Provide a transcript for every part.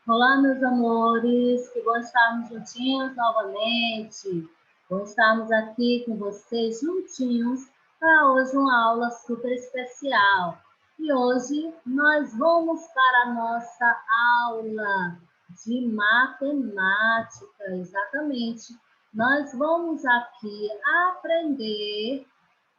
Olá, meus amores, que bom estarmos juntinhos novamente. Bom estarmos aqui com vocês juntinhos para hoje uma aula super especial. E hoje nós vamos para a nossa aula de matemática, exatamente. Nós vamos aqui aprender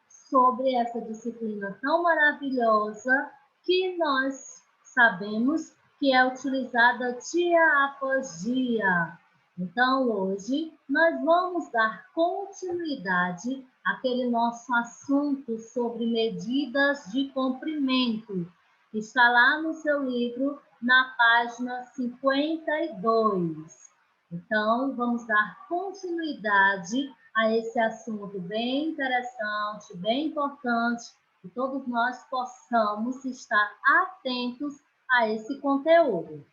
sobre essa disciplina tão maravilhosa que nós sabemos que é utilizada dia após dia. Então, hoje, nós vamos dar continuidade àquele nosso assunto sobre medidas de comprimento. Está lá no seu livro, na página 52. Então, vamos dar continuidade a esse assunto bem interessante, bem importante, que todos nós possamos estar atentos a esse conteúdo.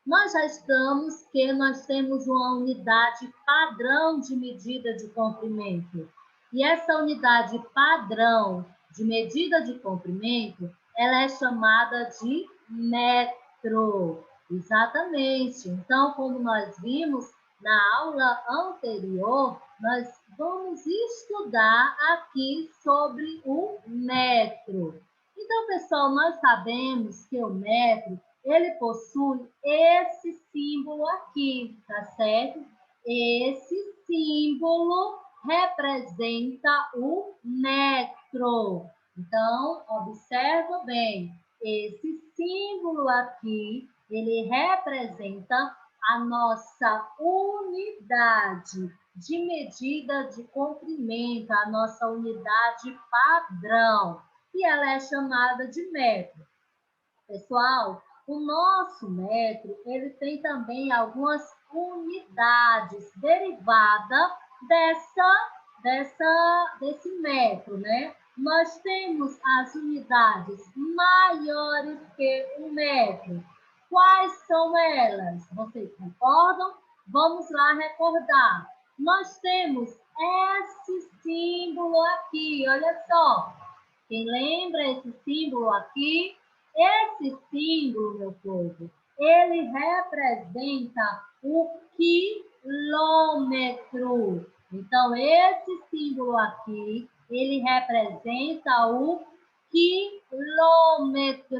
Nós já estamos que nós temos uma unidade padrão de medida de comprimento. E essa unidade padrão de medida de comprimento, ela é chamada de metro. Exatamente. Então, como nós vimos na aula anterior, nós vamos estudar aqui sobre o metro. Então, pessoal, nós sabemos que o metro ele possui esse símbolo aqui, tá certo? Esse símbolo representa o metro. Então, observa bem, esse símbolo aqui, ele representa a nossa unidade de medida de comprimento, a nossa unidade padrão, e ela é chamada de metro. Pessoal, o nosso metro, ele tem também algumas unidades derivadas desse metro, né? Nós temos as unidades maiores que o metro. Quais são elas? Vocês concordam? Vamos lá recordar. Nós temos esse símbolo aqui, olha só. Quem lembra esse símbolo aqui? Esse símbolo, meu povo, ele representa o quilômetro. Então, esse símbolo aqui, ele representa o quilômetro.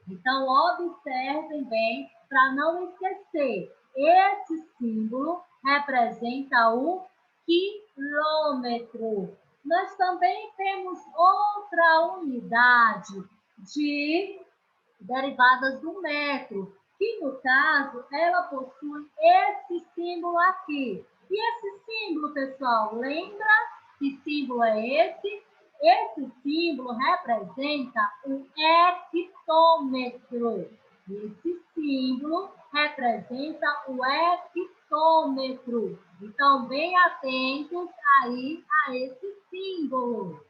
Então, observem bem, para não esquecer. Esse símbolo representa o quilômetro. Nós também temos outra unidade de derivadas do metro, que no caso ela possui esse símbolo aqui. E esse símbolo, pessoal, lembra que símbolo é esse? Esse símbolo representa o hectômetro. Esse símbolo representa o hectômetro. Então, bem atentos aí a esse símbolo.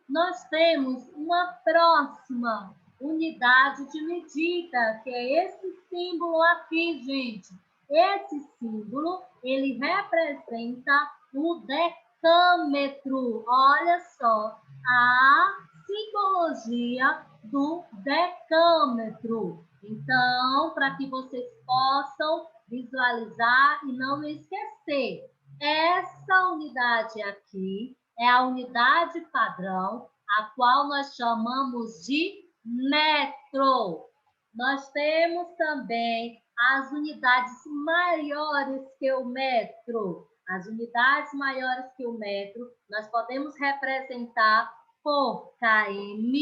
Nós temos uma próxima unidade de medida, que é esse símbolo aqui, gente. Esse símbolo, ele representa o decâmetro. Olha só, a simbologia do decâmetro. Então, para que vocês possam visualizar e não esquecer, essa unidade aqui é a unidade padrão, a qual nós chamamos de metro. Nós temos também as unidades maiores que o metro. As unidades maiores que o metro, nós podemos representar por km.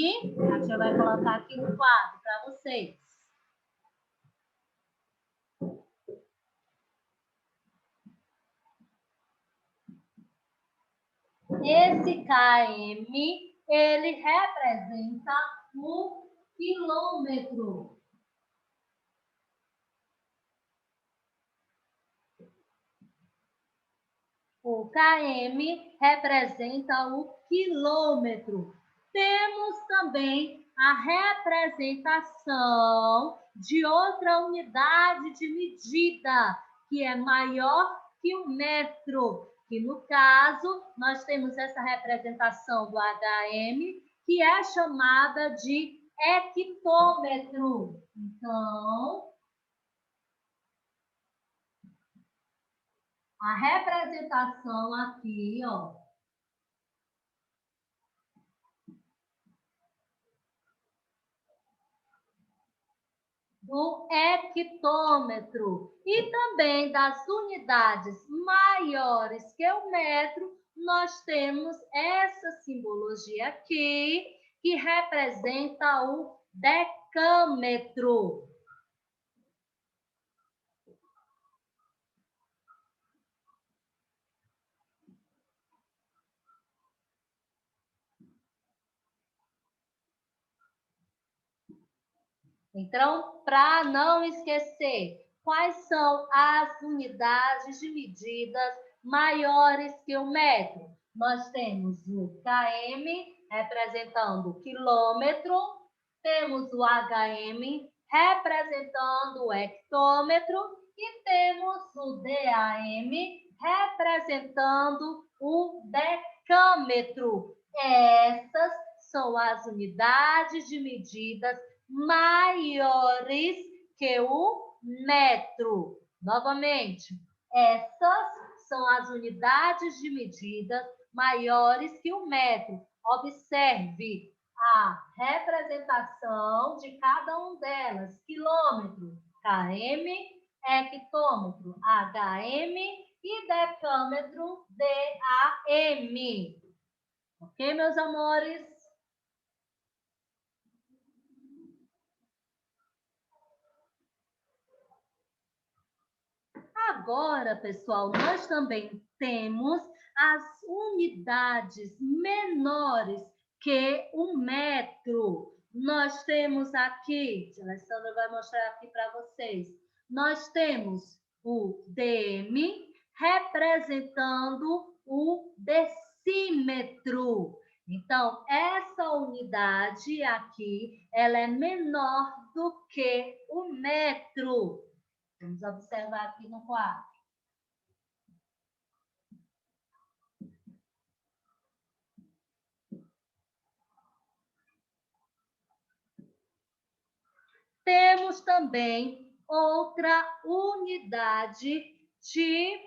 A gente vai colocar aqui no quadro para vocês. Esse km, ele representa o quilômetro. O km representa o quilômetro. Temos também a representação de outra unidade de medida, que é maior que o metro. Que no caso, nós temos essa representação do HM, que é chamada de hectômetro. Então, a representação aqui, ó, do hectômetro e também das unidades maiores que o metro, nós temos essa simbologia aqui, que representa o decâmetro. Então, para não esquecer, quais são as unidades de medidas maiores que o metro? Nós temos o km, representando o quilômetro, temos o hm, representando o hectômetro, e temos o DAM, representando o decâmetro. Essas são as unidades de medidas maiores que o metro. Novamente, essas são as unidades de medida maiores que o metro. Observe a representação de cada um delas: quilômetro, km, hectômetro, hm e decâmetro, DAM. Ok, meus amores? Agora, pessoal, nós também temos as unidades menores que o metro. Nós temos aqui, a Alessandra vai mostrar aqui para vocês, nós temos o dm representando o decímetro. Então, essa unidade aqui, ela é menor do que o metro. Vamos observar aqui no quadro. Temos também outra unidade de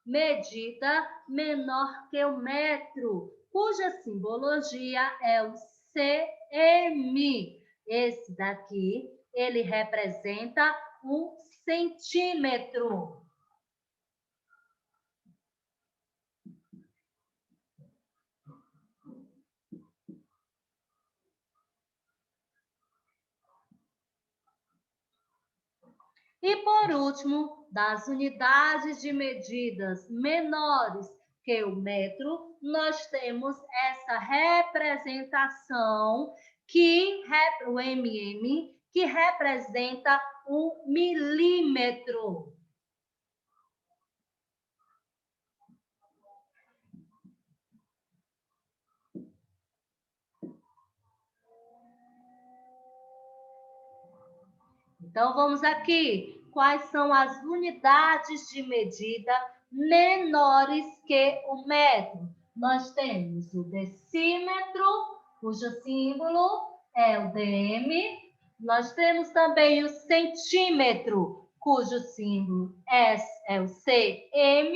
medida menor que o metro, cuja simbologia é o cm. Esse daqui, ele representa um centímetro. E, por último, das unidades de medidas menores que o metro, nós temos essa representação, o mm, que representa o milímetro. Então, vamos aqui. Quais são as unidades de medida menores que o metro? Nós temos o decímetro, cujo símbolo é o dm. Nós temos também o centímetro, cujo símbolo é o cm.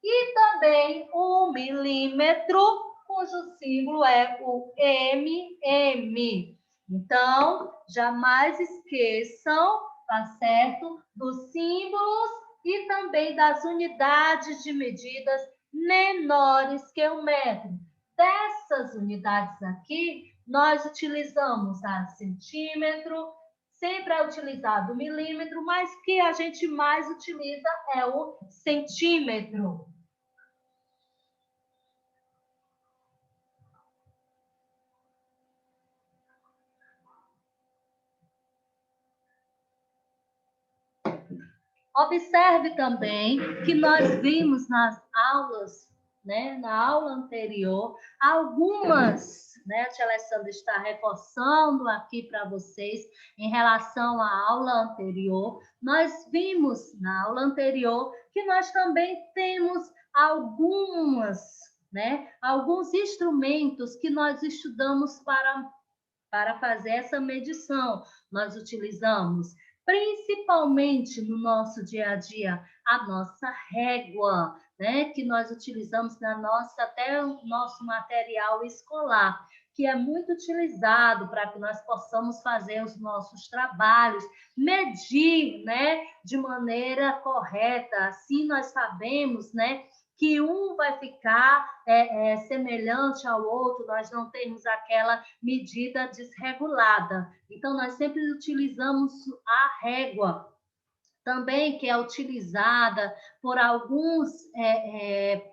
E também o milímetro, cujo símbolo é o mm. Então, jamais esqueçam, tá certo? Dos símbolos e também das unidades de medidas menores que o metro. Dessas unidades aqui, nós utilizamos a centímetro, sempre é utilizado o milímetro, mas que a gente mais utiliza é o centímetro. Observe também que nós vimos nas aulas, né, na aula anterior, algumas, né, a tia Alessandra está reforçando aqui para vocês em relação à aula anterior. Nós vimos na aula anterior que nós também temos alguns instrumentos que nós estudamos para para fazer essa medição. Nós utilizamos, principalmente no nosso dia a dia, a nossa régua, né? Que nós utilizamos na nossa, até o nosso material escolar, que é muito utilizado para que nós possamos fazer os nossos trabalhos, medir, né, de maneira correta. Assim nós sabemos, né, que um vai ficar semelhante ao outro, nós não temos aquela medida desregulada. Então, nós sempre utilizamos a régua, também que é utilizada por alguns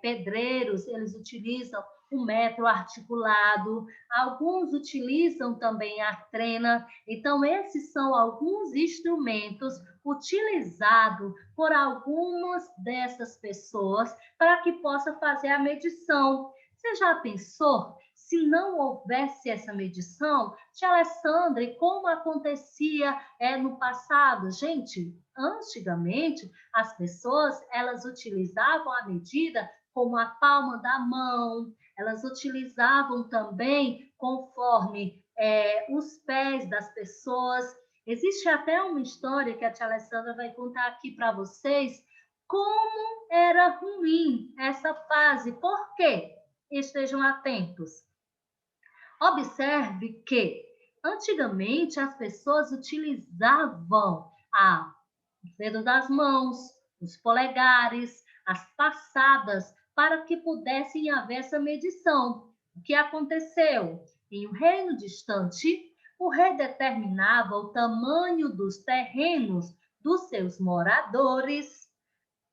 pedreiros, eles utilizam o metro articulado, alguns utilizam também a trena. Então, esses são alguns instrumentos utilizados por algumas dessas pessoas para que possa fazer a medição. Você já pensou se não houvesse essa medição? Tia Alessandra, e como acontecia no passado? Gente, antigamente, as pessoas, elas utilizavam a medida como a palma da mão, elas utilizavam também conforme os pés das pessoas. Existe até uma história que a tia Alessandra vai contar aqui para vocês, como era ruim essa fase. Por quê? Estejam atentos. Observe que, antigamente, as pessoas utilizavam os dedos das mãos, os polegares, as passadas, para que pudessem haver essa medição. O que aconteceu? Em um reino distante, o rei determinava o tamanho dos terrenos dos seus moradores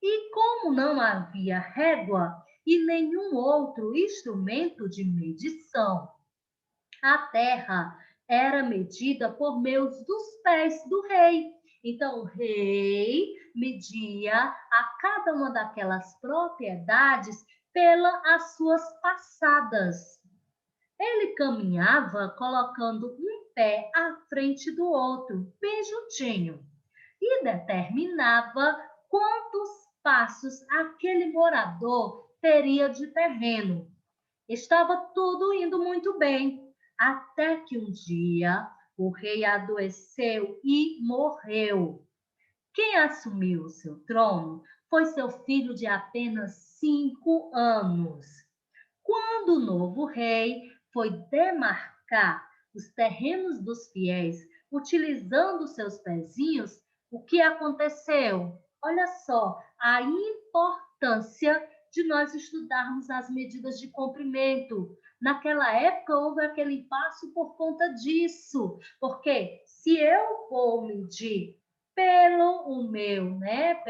e, como não havia régua e nenhum outro instrumento de medição, a terra era medida por meio dos pés do rei. Então, o rei media a cada uma daquelas propriedades pelas suas passadas. Ele caminhava colocando um pé à frente do outro, bem juntinho, e determinava quantos passos aquele morador teria de terreno. Estava tudo indo muito bem, até que um dia o rei adoeceu e morreu. Quem assumiu o seu trono foi seu filho de apenas 5 anos. Quando o novo rei foi demarcar os terrenos dos fiéis, utilizando seus pezinhos, o que aconteceu? Olha só a importância de nós estudarmos as medidas de comprimento. Naquela época houve aquele impasse por conta disso, porque se eu vou medir pelo o meu, né,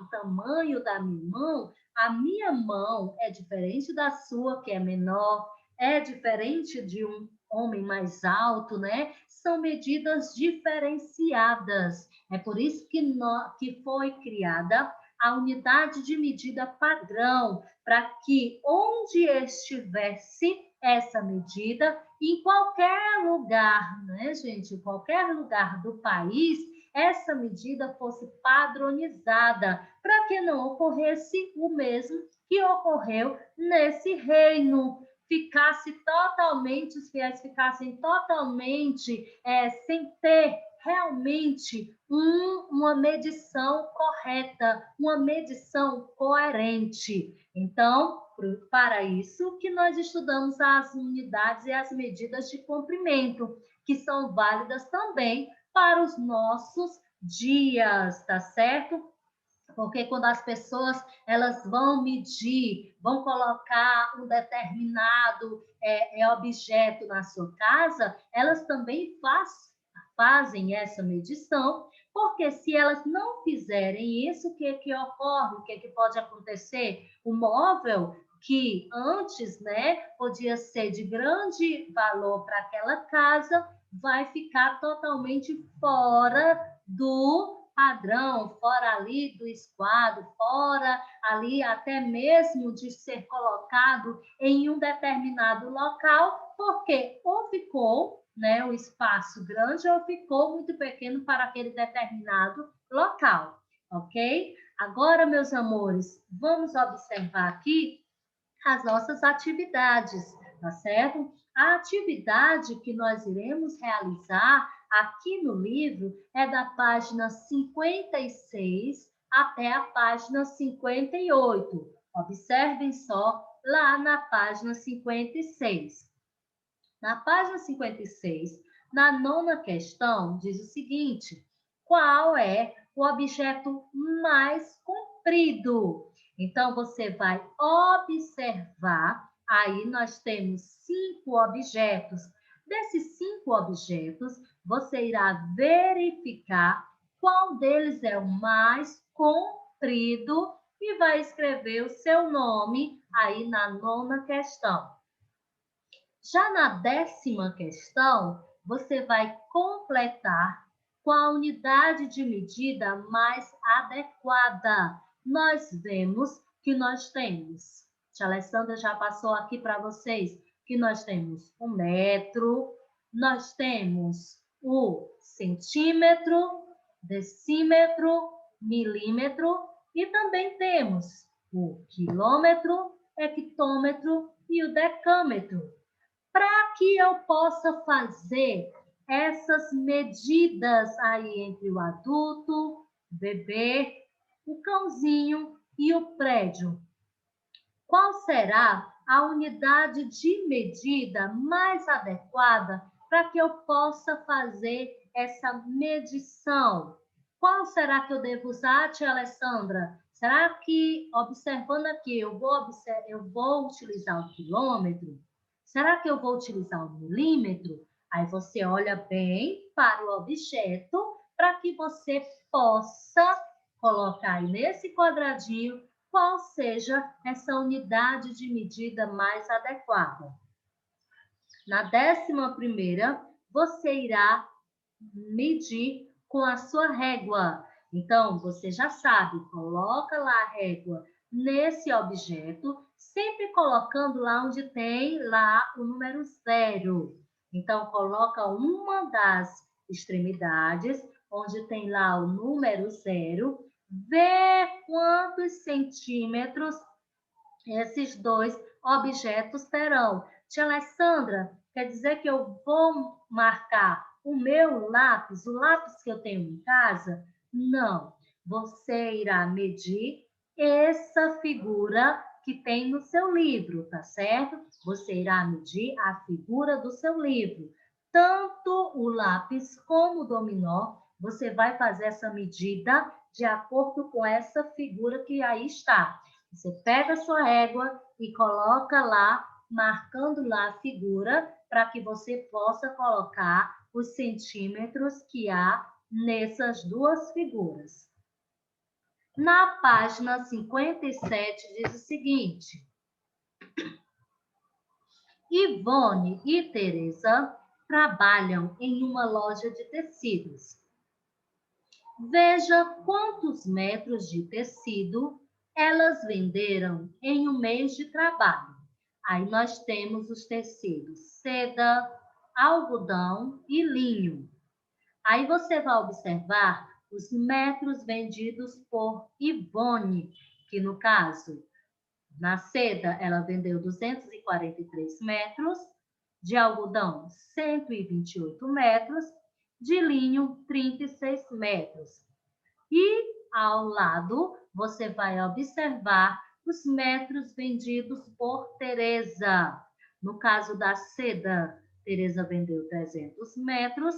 o tamanho da minha mão, a minha mão é diferente da sua, que é menor, é diferente de um homem mais alto, né? São medidas diferenciadas. É por isso que foi criada a unidade de medida padrão, para que onde estivesse essa medida, em qualquer lugar, né, gente? Em qualquer lugar do país, essa medida fosse padronizada, para que não ocorresse o mesmo que ocorreu nesse reino. Os fiéis ficassem totalmente sem ter realmente uma medição correta, uma medição coerente. Então, para isso que nós estudamos as unidades e as medidas de comprimento, que são válidas também para os nossos dias, tá certo? Porque quando as pessoas elas vão medir, vão colocar um determinado objeto na sua casa, elas também fazem essa medição, porque se elas não fizerem isso, o que ocorre? O que pode acontecer? O móvel que antes, né, podia ser de grande valor para aquela casa, vai ficar totalmente fora do padrão, fora ali do esquadro, fora ali até mesmo de ser colocado em um determinado local, porque ou ficou, né, o espaço grande ou ficou muito pequeno para aquele determinado local, ok? Agora, meus amores, vamos observar aqui as nossas atividades, tá certo? A atividade que nós iremos realizar aqui no livro é da página 56 até a página 58. Observem só lá na página 56. Na página 56, na nona questão, diz o seguinte: qual é o objeto mais comprido? Então, você vai observar, aí nós temos 5 objetos. Desses 5 objetos, você irá verificar qual deles é o mais comprido e vai escrever o seu nome aí na nona questão. Já na 10ª questão, você vai completar com a unidade de medida mais adequada. Nós vemos que nós temos, tia Alessandra já passou aqui para vocês, que nós temos o metro, nós temos o centímetro, decímetro, milímetro e também temos o quilômetro, hectômetro e o decâmetro. Para que eu possa fazer essas medidas aí entre o adulto, o bebê, o cãozinho e o prédio. Qual será a unidade de medida mais adequada para que eu possa fazer essa medição? Qual será que eu devo usar, tia Alessandra? Será que, observando aqui, eu vou utilizar o quilômetro? Será que eu vou utilizar o milímetro? Aí você olha bem para o objeto para que você possa colocar aí nesse quadradinho qual seja essa unidade de medida mais adequada. Na 11ª, você irá medir com a sua régua. Então, você já sabe, coloca lá a régua nesse objeto, sempre colocando lá onde tem lá o número 0. Então, coloca uma das extremidades, onde tem lá o número 0, vê quantos centímetros esses dois objetos terão. Tia Alessandra, quer dizer que eu vou marcar o meu lápis, o lápis que eu tenho em casa? Não. Você irá medir essa figura que tem no seu livro, tá certo? Você irá medir a figura do seu livro. Tanto o lápis como o dominó, você vai fazer essa medida de acordo com essa figura que aí está. Você pega a sua régua e coloca lá, marcando lá a figura, para que você possa colocar os centímetros que há nessas duas figuras. Na página 57 diz o seguinte: Ivone e Teresa trabalham em uma loja de tecidos. Veja quantos metros de tecido elas venderam em um mês de trabalho. Aí nós temos os tecidos seda, algodão e linho. Aí você vai observar os metros vendidos por Ivone, que no caso, na seda, ela vendeu 243 metros, de algodão, 128 metros, de linho, 36 metros. E ao lado, você vai observar os metros vendidos por Teresa. No caso da seda, Teresa vendeu 300 metros.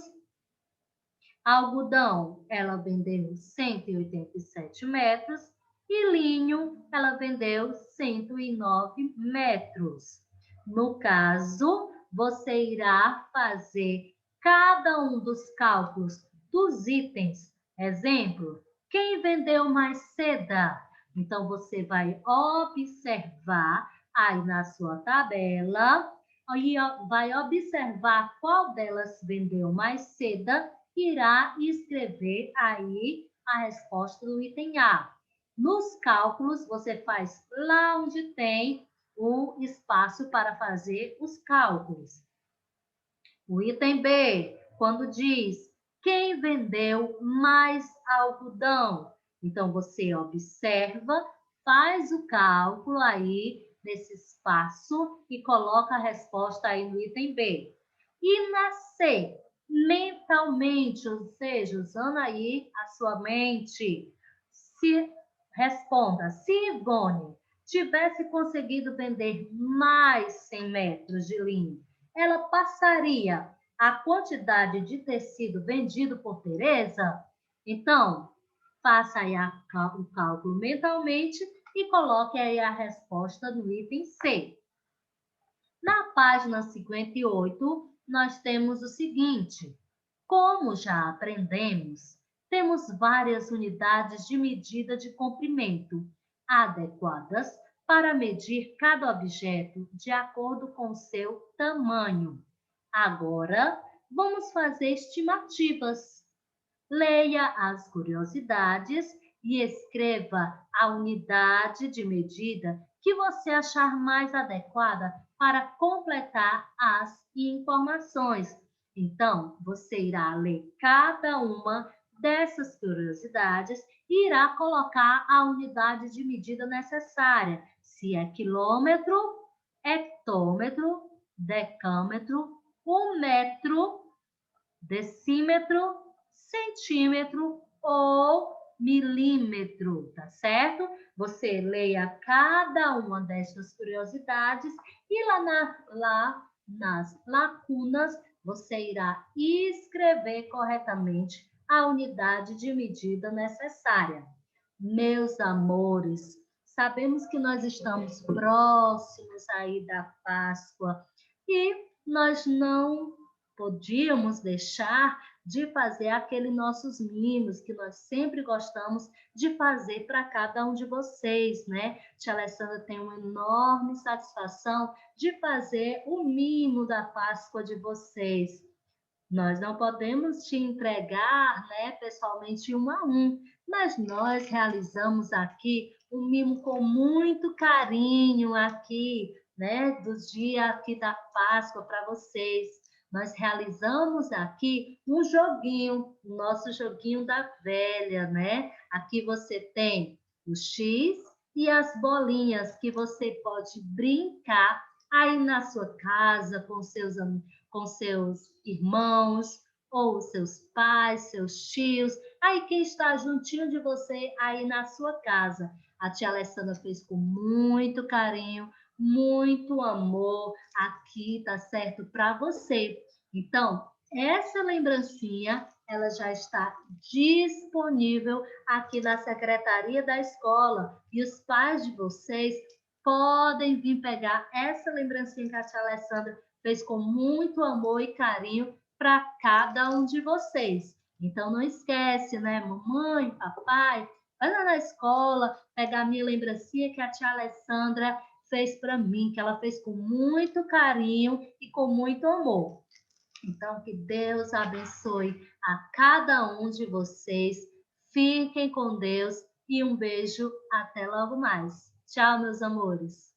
Algodão, ela vendeu 187 metros. E linho, ela vendeu 109 metros. No caso, você irá fazer cada um dos cálculos dos itens. Exemplo, quem vendeu mais seda? Então, você vai observar aí na sua tabela e vai observar qual delas vendeu mais seda, irá escrever aí a resposta do item A. Nos cálculos, você faz lá onde tem o espaço para fazer os cálculos. O item B, quando diz quem vendeu mais algodão? Então, você observa, faz o cálculo aí nesse espaço e coloca a resposta aí no item B. E na C, mentalmente, ou seja, usando aí a sua mente, se responda, se Ivone tivesse conseguido vender mais 100 metros de linho, ela passaria a quantidade de tecido vendido por Teresa? Então, faça aí o cálculo mentalmente e coloque aí a resposta no item C. Na página 58, nós temos o seguinte: como já aprendemos, temos várias unidades de medida de comprimento adequadas para medir cada objeto de acordo com seu tamanho. Agora, vamos fazer estimativas. Leia as curiosidades e escreva a unidade de medida que você achar mais adequada para completar as informações. Então, você irá ler cada uma dessas curiosidades e irá colocar a unidade de medida necessária, se é quilômetro, hectômetro, decâmetro, um metro, decímetro, centímetro ou milímetro, tá certo? Você leia cada uma dessas curiosidades e lá nas lacunas você irá escrever corretamente a unidade de medida necessária. Meus amores, sabemos que nós estamos próximos aí da Páscoa e nós não podíamos deixar de fazer aqueles nossos mimos que nós sempre gostamos de fazer para cada um de vocês, né? Tia Alessandra tem uma enorme satisfação de fazer o mimo da Páscoa de vocês. Nós não podemos te entregar, né, pessoalmente um a um, mas nós realizamos aqui um mimo com muito carinho aqui, né, dos dias aqui da Páscoa para vocês. Nós realizamos aqui um joguinho, o nosso joguinho da velha, né? Aqui você tem o X e as bolinhas que você pode brincar aí na sua casa com seus irmãos, ou seus pais, seus tios, aí quem está juntinho de você aí na sua casa. A tia Alessandra fez com muito carinho, muito amor aqui, tá certo? Para você. Então, essa lembrancinha, ela já está disponível aqui na secretaria da escola e os pais de vocês podem vir pegar essa lembrancinha que a tia Alessandra fez com muito amor e carinho para cada um de vocês. Então não esquece, né, mamãe, papai, vai lá na escola pegar a minha lembrancinha que a tia Alessandra fez para mim, que ela fez com muito carinho e com muito amor. Então que Deus abençoe a cada um de vocês. Fiquem com Deus e um beijo até logo mais. Tchau, meus amores.